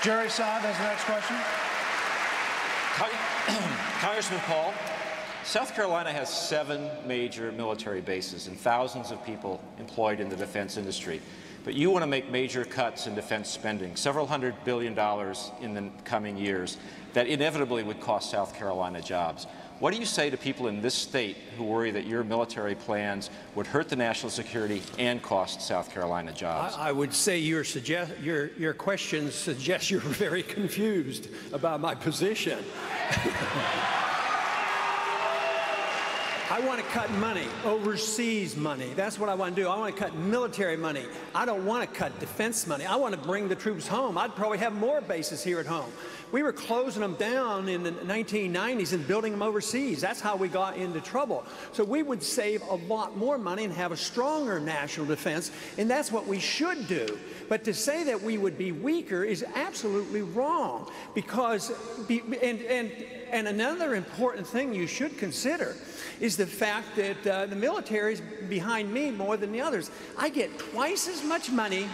Jerry Saab has the next question. Congressman Paul, South Carolina has 7 major military bases and thousands of people employed in the defense industry. But you want to make major cuts in defense spending, several $100 billion in the coming years, that inevitably would cost South Carolina jobs. What do you say to people in this state who worry that your military plans would hurt the national security and cost South Carolina jobs? I would say your question suggests you're very confused about my position. I want to cut money, overseas money. That's what I want to do. I want to cut military money. I don't want to cut defense money. I want to bring the troops home. I'd probably have more bases here at home. We were closing them down in the 1990s and building them overseas. That's how we got into trouble. So we would save a lot more money and have a stronger national defense, and that's what we should do. But to say that we would be weaker is absolutely wrong, because, and another important thing you should consider is the fact that the military is behind me more than the others. I get twice as much money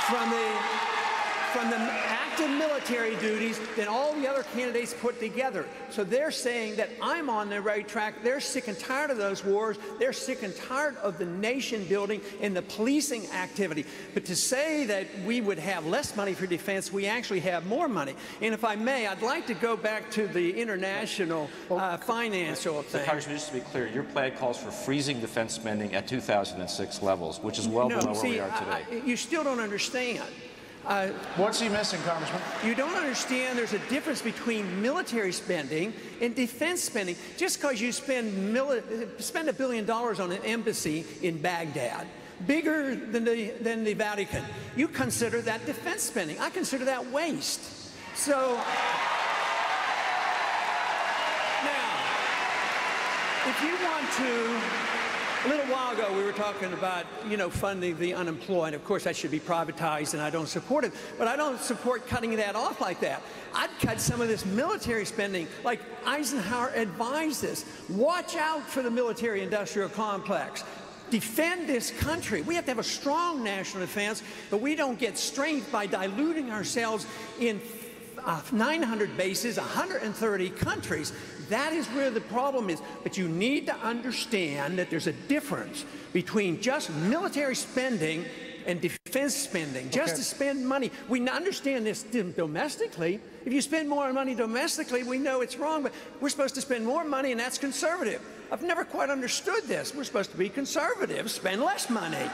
from the active military duties than all the other candidates put together. So they're saying that I'm on the right track. They're sick and tired of those wars. They're sick and tired of the nation building and the policing activity. But to say that we would have less money for defense, we actually have more money. And if I may, I'd like to go back to the international financial thing. So, Congressman, just to be clear, your plan calls for freezing defense spending at 2006 levels, which is well below where we are today. You still don't understand. What's he missing, Congressman? You don't understand there's a difference between military spending and defense spending. Just because you spend $1 billion on an embassy in Baghdad, bigger than the Vatican, you consider that defense spending. I consider that waste. So now, if you want to, a little while ago, we were talking about, funding the unemployed. Of course, that should be privatized, and I don't support it. But I don't support cutting that off like that. I'd cut some of this military spending, like Eisenhower advised us. Watch out for the military-industrial complex. Defend this country. We have to have a strong national defense, but we don't get strength by diluting ourselves in 900 bases, 130 countries. That is where the problem is. But you need to understand that there's a difference between just military spending and defense spending. Just to spend money. We understand this domestically. If you spend more money domestically, we know it's wrong, but we're supposed to spend more money, and that's conservative. I've never quite understood this. We're supposed to be conservative, spend less money.